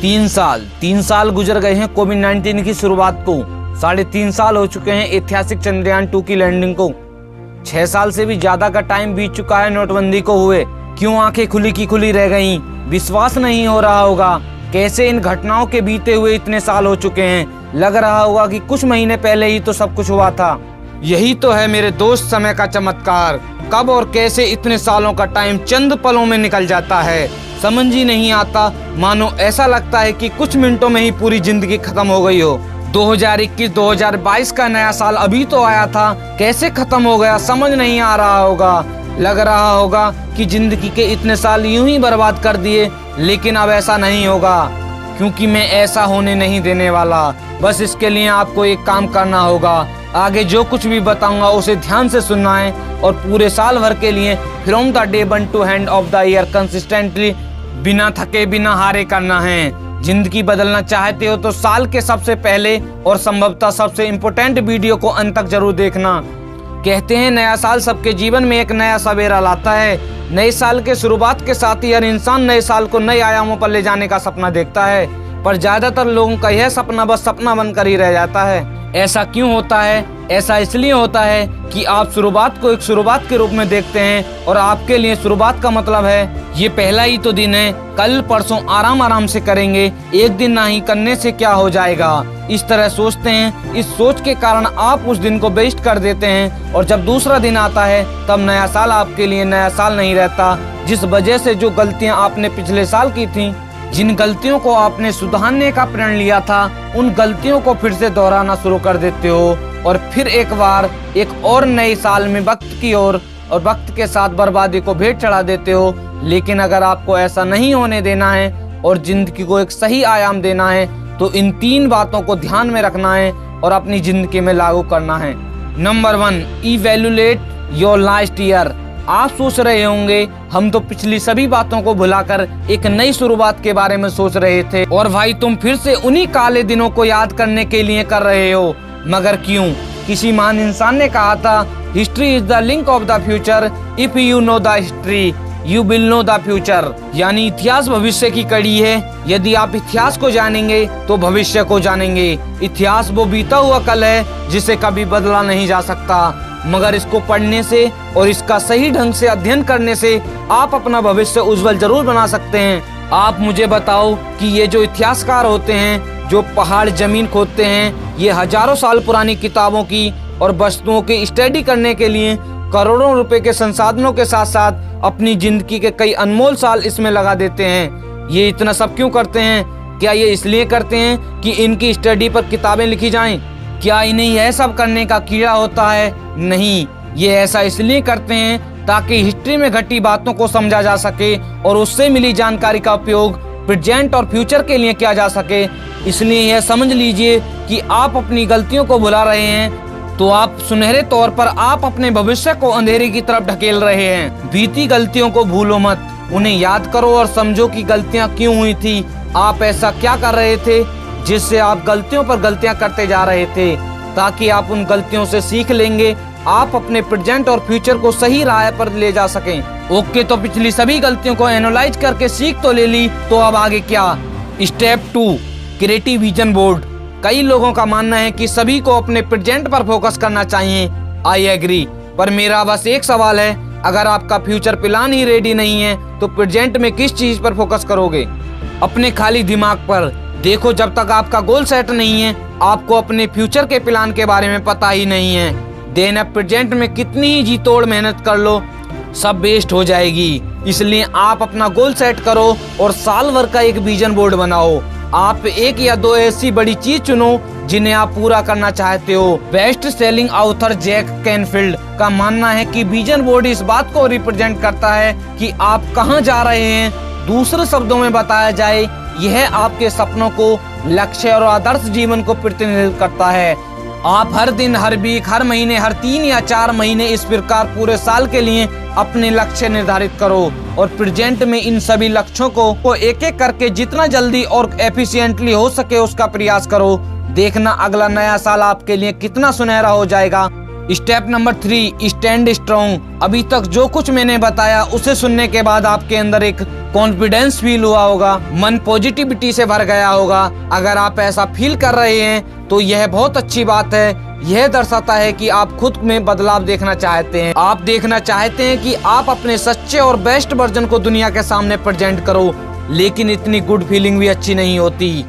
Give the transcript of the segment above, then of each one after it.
तीन साल गुजर गए हैं कोविड-19 की शुरुआत को। 3.5 साल हो चुके हैं ऐतिहासिक चंद्रयान 2 की लैंडिंग को। 6 साल से भी ज्यादा का टाइम बीत चुका है नोटबंदी को हुए। क्यों आंखें खुली की खुली रह गईं? विश्वास नहीं हो रहा होगा कैसे इन घटनाओं के बीते हुए इतने साल हो चुके हैं। लग रहा होगा कि कुछ महीने पहले ही तो सब कुछ हुआ था। यही तो है मेरे दोस्त समय का चमत्कार। कब और कैसे इतने सालों का टाइम चंद पलों में निकल जाता है, समझ ही नहीं आता। मानो ऐसा लगता है कि कुछ मिनटों में ही पूरी जिंदगी खत्म हो गई हो। 2021-2022 का नया साल अभी तो आया था, कैसे खत्म हो गया समझ नहीं आ रहा होगा। लग रहा होगा कि जिंदगी के इतने साल यूं ही बर्बाद कर दिए, लेकिन अब ऐसा नहीं होगा, क्योंकि मैं ऐसा होने नहीं देने वाला। बस इसके लिए आपको एक काम करना होगा। आगे जो कुछ भी बताऊंगा उसे ध्यान से सुनना है और पूरे साल भर के लिए from the day 1 to end of the year consistently बिना थके बिना हारे करना है। जिंदगी बदलना चाहते हो तो साल के सबसे पहले और संभवतः सबसे इम्पोर्टेंट वीडियो को अंत तक जरूर देखना। कहते हैं नया साल सबके जीवन में एक नया सवेरा लाता है। नए साल के शुरुआत के साथ ही हर इंसान नए साल को नए आयामों पर ले जाने का सपना देखता है, पर ज्यादातर लोगों का यह सपना बस सपना बनकर ही रह जाता है। ऐसा क्यों होता है? ऐसा इसलिए होता है कि आप शुरुआत को एक शुरुआत के रूप में देखते हैं और आपके लिए शुरुआत का मतलब है ये पहला ही तो दिन है, कल परसों आराम से करेंगे, एक दिन नहीं करने से क्या हो जाएगा, इस तरह सोचते हैं। इस सोच के कारण आप उस दिन को वेस्ट कर देते हैं और जब दूसरा दिन आता है तब नया साल आपके लिए नया साल नहीं रहता। जिस वजह से जो गलतियां आपने पिछले साल की थी, जिन गलतियों को आपने सुधारने का प्रण लिया था, उन गलतियों को फिर से दोहराना शुरू कर देते हो और फिर एक बार एक और नए साल में वक्त की ओर और वक्त के साथ बर्बादी को भेंट चढ़ा देते हो। लेकिन अगर आपको ऐसा नहीं होने देना है और जिंदगी को एक सही आयाम देना है तो इन 3 बातों को ध्यान में रखना है और अपनी जिंदगी में लागू करना है। Number 1, evaluate your last year. आप सोच रहे होंगे हम तो पिछली सभी बातों को भुलाकर एक नई शुरुआत के बारे में सोच रहे थे और भाई तुम फिर से उन्हीं काले दिनों को याद करने के लिए कर रहे हो। मगर क्यों? किसी महान इंसान ने कहा था, history is the link of the future, if you know the history you will know the future. यानी इतिहास भविष्य की कड़ी है, यदि आप इतिहास को जानेंगे तो भविष्य को जानेंगे। इतिहास वो बीता हुआ कल है जिसे कभी बदला नहीं जा सकता, मगर इसको पढ़ने से और इसका सही ढंग से अध्ययन करने से आप अपना भविष्य उज्जवल जरूर बना सकते हैं। आप मुझे बताओ कि ये जो इतिहासकार होते हैं, जो पहाड़ जमीन खोदते हैं, ये हजारों साल पुरानी किताबों की और वस्तुओं की स्टडी करने के लिए करोड़ों रुपए के संसाधनों के साथ साथ अपनी जिंदगी के कई अनमोल साल इसमें लगा देते हैं। ये इतना सब क्यों करते हैं? क्या ये इसलिए करते हैं कि इनकी स्टडी पर किताबें लिखी जाएं? क्या इन्हें यह सब करने का कीड़ा होता है? नहीं, ये ऐसा इसलिए करते हैं ताकि हिस्ट्री में घटी बातों को समझा जा सके और उससे मिली जानकारी का उपयोग प्रेजेंट और फ्यूचर के लिए किया जा सके। इसलिए यह समझ लीजिए कि आप अपनी गलतियों को भुला रहे हैं तो आप सुनहरे तौर पर आप अपने भविष्य को अंधेरे की तरफ ढकेल रहे हैं। बीती गलतियों को भूलो मत, उन्हें याद करो और समझो कि गलतियां क्यों हुई थी। आप ऐसा क्या कर रहे थे जिससे आप गलतियों पर गलतियां करते जा रहे थे, ताकि आप उन गलतियों से सीख लेंगे, आप अपने प्रेजेंट और फ्यूचर को सही राह पर ले जा सकें। ओके, तो पिछली सभी गलतियों को एनालाइज करके सीख तो ले ली, तो अब आगे क्या? Step 2, creative vision board. कई लोगों का मानना है कि सभी को अपने प्रेजेंट पर फोकस करना चाहिए। आई एग्री, पर मेरा बस एक सवाल है, अगर आपका फ्यूचर प्लान ही रेडी नहीं है तो प्रेजेंट में किस चीज पर फोकस करोगे? अपने खाली दिमाग पर। देखो, जब तक आपका गोल सेट नहीं है, आपको अपने फ्यूचर के प्लान के बारे में पता ही नहीं है, देन अब प्रेजेंट में कितनी ही जी तोड़ मेहनत कर लो, सब वेस्ट हो जाएगी। इसलिए आप अपना गोल सेट करो और साल भर का एक विजन बोर्ड बनाओ। आप 1 या 2 ऐसी बड़ी चीज चुनो जिन्हें आप पूरा करना चाहते हो। Best selling author Jack Canfield का मानना है कि विजन बोर्ड इस बात को रिप्रेजेंट करता है कि आप कहां जा रहे हैं। दूसरे शब्दों में बताया जाए, यह आपके सपनों को, लक्ष्य और आदर्श जीवन को प्रतिनिधित्व करता है। आप हर दिन, हर वीक, हर महीने, हर 3 या 4 महीने इस प्रकार पूरे साल के लिए अपने लक्ष्य निर्धारित करो और प्रेजेंट में इन सभी लक्ष्यों को एक एक करके जितना जल्दी और एफिशिएंटली हो सके उसका प्रयास करो। देखना अगला नया साल आपके लिए कितना सुनहरा हो जाएगा। Step number 3, stand strong. अभी तक जो कुछ मैंने बताया उसे सुनने के बाद आपके अंदर एक कॉन्फिडेंस फील हुआ होगा, मन पॉजिटिविटी से भर गया होगा। अगर आप ऐसा फील कर रहे हैं तो यह बहुत अच्छी बात है। यह दर्शाता है कि आप खुद में बदलाव देखना चाहते हैं। आप देखना चाहते हैं कि आप अपने सच्चे और बेस्ट वर्जन को दुनिया के सामने प्रेजेंट करो। लेकिन इतनी गुड फीलिंग भी अच्छी नहीं होती।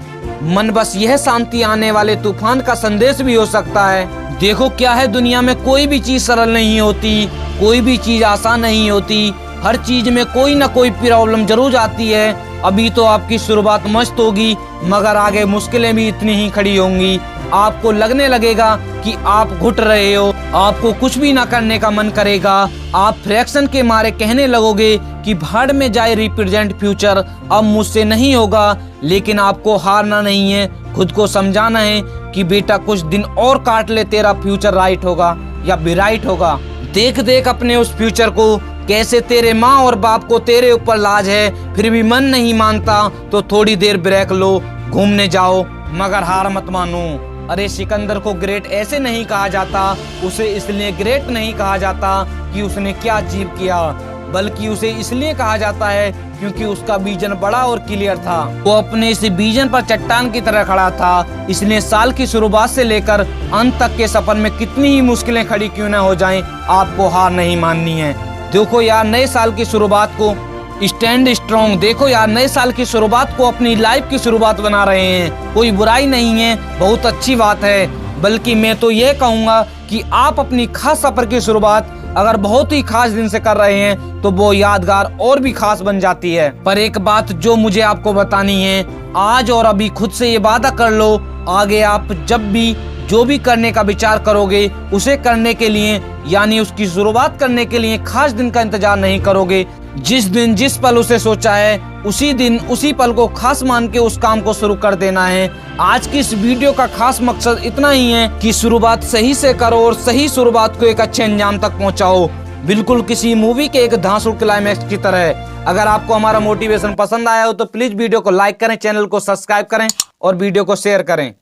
मन बस यह शांति आने वाले तूफान का संदेश भी हो सकता है। देखो क्या है, दुनिया में कोई भी चीज सरल नहीं होती, कोई भी चीज आसान नहीं होती। हर चीज में कोई ना कोई प्रॉब्लम जरूर आती है। अभी तो आपकी शुरुआत मस्त होगी, मगर आगे मुश्किलें भी इतनी ही खड़ी होंगी। आपको लगने लगेगा कि आप घुट रहे हो, आपको कुछ भी ना करने का मन करेगा। आप फ्रैक्शन के मारे कहने लगोगे कि भाड़ में जाए रिप्रेजेंट फ्यूचर, अब मुझसे नहीं होगा। लेकिन आपको हारना नहीं है, खुद को समझाना है कि बेटा कुछ दिन और काट ले, तेरा फ्यूचर राइट होगा या ब्राइट होगा। देख देख अपने उस फ्यूचर को, कैसे तेरे माँ और बाप को तेरे ऊपर लाज है, फिर भी मन नहीं मानता तो थोड़ी देर ब्रेक लो, घूमने जाओ, मगर हार मत मानो। अरे सिकंदर को ग्रेट ऐसे नहीं कहा जाता, उसे इसलिए ग्रेट नहीं कहा जाता कि उसने क्या अचीव किया, बल्कि उसे इसलिए कहा जाता है क्योंकि उसका विजन बड़ा और क्लियर था। वो अपने इस विजन पर चट्टान की तरह खड़ा था। इसलिए साल की शुरुआत से लेकर अंत तक के सफर में कितनी ही मुश्किलें खड़ी क्यों न हो जाएं, आपको हार नहीं माननी है। देखो यार, नए साल की शुरुआत को स्टैंड स्ट्रॉन्ग। देखो यार, नए साल की शुरुआत को अपनी लाइफ की शुरुआत बना रहे हैं, कोई बुराई नहीं है, बहुत अच्छी बात है। बल्कि मैं तो ये कहूँगा कि आप अपनी खास सफर की शुरुआत अगर बहुत ही खास दिन से कर रहे हैं तो वो यादगार और भी खास बन जाती है। पर एक बात जो मुझे आपको बतानी है, आज और अभी खुद से ये वादा कर लो, आगे आप जब भी जो भी करने का विचार करोगे, उसे करने के लिए यानी उसकी शुरुआत करने के लिए खास दिन का इंतजार नहीं करोगे। जिस दिन जिस पल उसे सोचा है, उसी दिन उसी पल को खास मान के उस काम को शुरू कर देना है। आज की इस वीडियो का खास मकसद इतना ही है कि शुरुआत सही से करो और सही शुरुआत को एक अच्छे अंजाम तक पहुंचाओ, बिल्कुल किसी मूवी के एक धांसू क्लाइमैक्स की तरह। अगर आपको हमारा मोटिवेशन पसंद आया हो तो प्लीज वीडियो को लाइक करें, चैनल को सब्सक्राइब करें और वीडियो को शेयर करें।